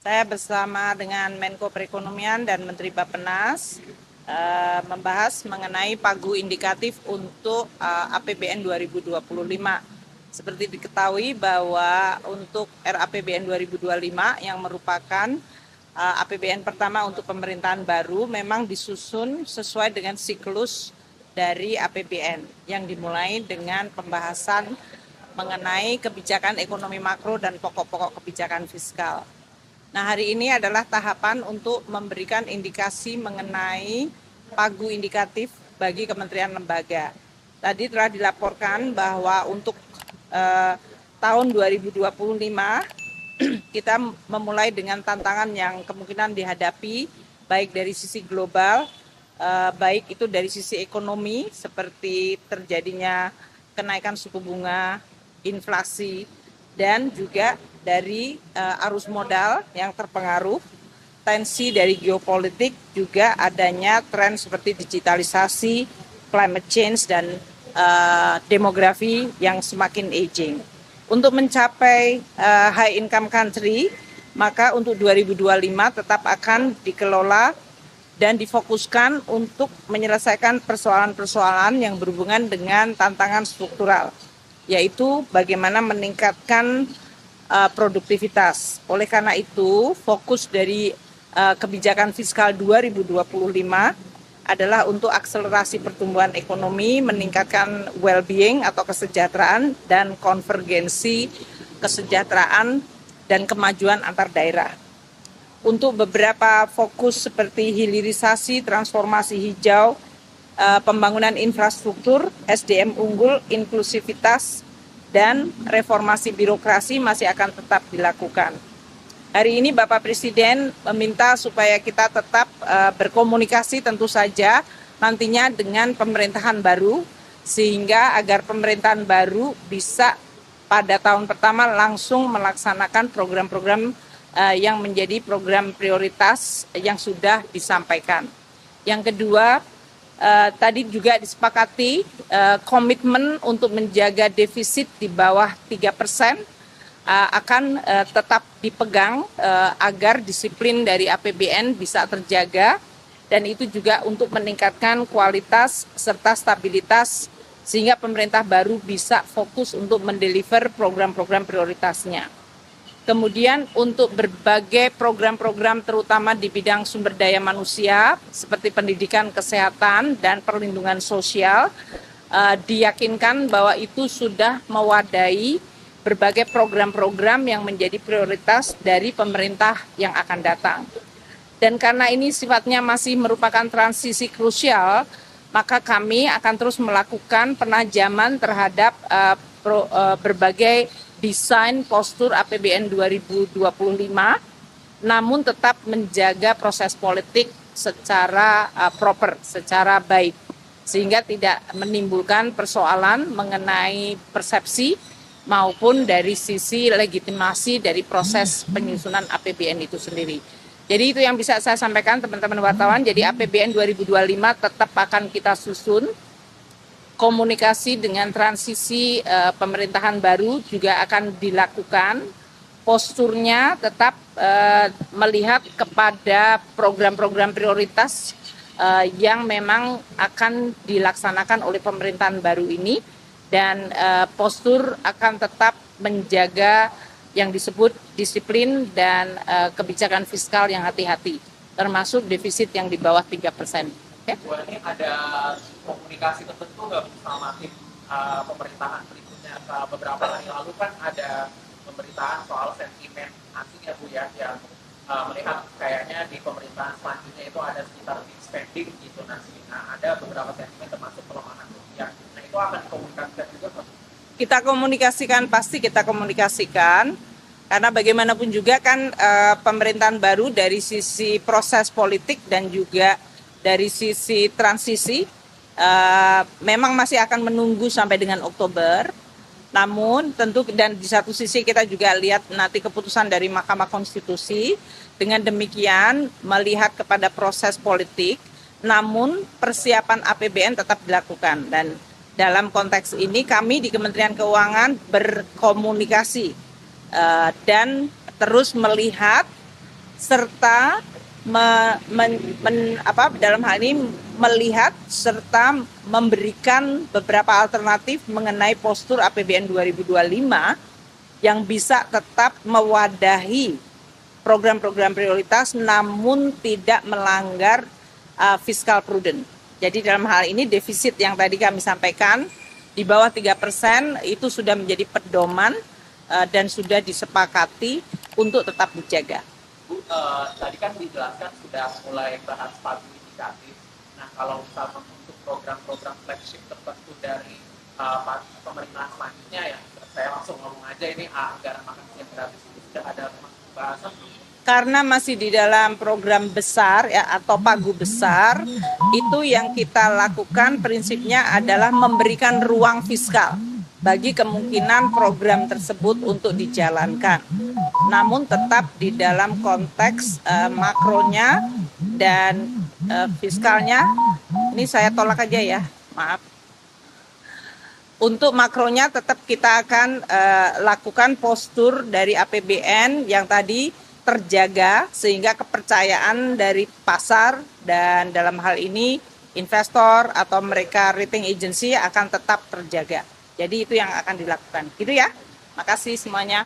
Saya bersama dengan Menko Perekonomian dan Menteri Bappenas membahas mengenai pagu indikatif untuk APBN 2025. Seperti diketahui bahwa untuk RAPBN 2025 yang merupakan APBN pertama untuk pemerintahan baru memang disusun sesuai dengan siklus dari APBN yang dimulai dengan pembahasan mengenai kebijakan ekonomi makro dan pokok-pokok kebijakan fiskal. Nah, hari ini adalah tahapan untuk memberikan indikasi mengenai pagu indikatif bagi kementerian lembaga. Tadi telah dilaporkan bahwa untuk tahun 2025 kita memulai dengan tantangan yang kemungkinan dihadapi baik dari sisi global, baik itu dari sisi ekonomi seperti terjadinya kenaikan suku bunga, inflasi, dan juga dari arus modal yang terpengaruh, tensi dari geopolitik, juga adanya tren seperti digitalisasi, climate change, dan demografi yang semakin aging. Untuk mencapai high income country, maka untuk 2025 tetap akan dikelola dan difokuskan untuk menyelesaikan persoalan-persoalan yang berhubungan dengan tantangan struktural, yaitu bagaimana meningkatkan produktivitas. Oleh karena itu, fokus dari kebijakan fiskal 2025 adalah untuk akselerasi pertumbuhan ekonomi, meningkatkan well-being atau kesejahteraan, dan konvergensi kesejahteraan dan kemajuan antar daerah. Untuk beberapa fokus seperti hilirisasi, transformasi hijau, pembangunan infrastruktur, SDM unggul, inklusivitas, dan reformasi birokrasi masih akan tetap dilakukan. Hari ini Bapak Presiden meminta supaya kita tetap berkomunikasi tentu saja nantinya dengan pemerintahan baru, sehingga agar pemerintahan baru bisa pada tahun pertama langsung melaksanakan program-program yang menjadi program prioritas yang sudah disampaikan. Yang kedua, tadi juga disepakati komitmen untuk menjaga defisit di bawah 3% akan tetap dipegang agar disiplin dari APBN bisa terjaga, dan itu juga untuk meningkatkan kualitas serta stabilitas sehingga pemerintah baru bisa fokus untuk mendeliver program-program prioritasnya. Kemudian untuk berbagai program-program terutama di bidang sumber daya manusia seperti pendidikan, kesehatan, dan perlindungan sosial, diyakinkan bahwa itu sudah mewadai berbagai program-program yang menjadi prioritas dari pemerintah yang akan datang. Dan karena ini sifatnya masih merupakan transisi krusial, maka kami akan terus melakukan penajaman terhadap berbagai desain postur APBN 2025, namun tetap menjaga proses politik secara proper, secara baik, sehingga tidak menimbulkan persoalan mengenai persepsi maupun dari sisi legitimasi dari proses penyusunan APBN itu sendiri. Jadi itu yang bisa saya sampaikan teman-teman wartawan. Jadi APBN 2025 tetap akan kita susun. Komunikasi dengan transisi pemerintahan baru juga akan dilakukan. Posturnya tetap melihat kepada program-program prioritas yang memang akan dilaksanakan oleh pemerintahan baru ini, dan postur akan tetap menjaga yang disebut disiplin dan kebijakan fiskal yang hati-hati, termasuk defisit yang di bawah 3%. Bu, ini ada komunikasi tertentu nggak sama tim pemerintahan berikutnya? Beberapa hari lalu kan ada pemberitaan soal sentimen asing ya Bu ya, yang melihat kayaknya di pemerintahan selanjutnya itu ada sekitar big spending gitu nanti. Nah, ada beberapa sentimen termasuk pelemahan rupiah. Nah, itu akan dikomunikasikan juga Pak? Kita komunikasikan, pasti kita komunikasikan, karena bagaimanapun juga kan pemerintahan baru dari sisi proses politik dan juga dari sisi transisi memang masih akan menunggu sampai dengan Oktober. Namun tentu, dan di satu sisi kita juga lihat nanti keputusan dari Mahkamah Konstitusi. Dengan demikian melihat kepada proses politik, namun persiapan APBN tetap dilakukan. Dan dalam konteks ini kami di Kementerian Keuangan berkomunikasi dan terus melihat serta dalam hal ini melihat serta memberikan beberapa alternatif mengenai postur APBN 2025 yang bisa tetap mewadahi program-program prioritas namun tidak melanggar fiscal prudent. Jadi dalam hal ini defisit yang tadi kami sampaikan di bawah 3% itu sudah menjadi pedoman dan sudah disepakati untuk tetap dijaga. Bu, tadi kan dijelaskan sudah mulai bahas pagu indikatif. Nah, kalau misalnya untuk program-program flagship tertentu dari pemerintahan selanjutnya ya, saya langsung ngomong aja ini anggaran makan siang gratis itu sudah ada pembahasan. Karena masih di dalam program besar ya atau pagu besar, itu yang kita lakukan prinsipnya adalah memberikan ruang fiskal bagi kemungkinan program tersebut untuk dijalankan. Namun tetap di dalam konteks makronya dan fiskalnya, ini saya tolak aja ya, maaf. Untuk makronya tetap kita akan lakukan postur dari APBN yang tadi terjaga sehingga kepercayaan dari pasar dan dalam hal ini investor atau mereka rating agency akan tetap terjaga. Jadi itu yang akan dilakukan. Gitu ya. Makasih semuanya.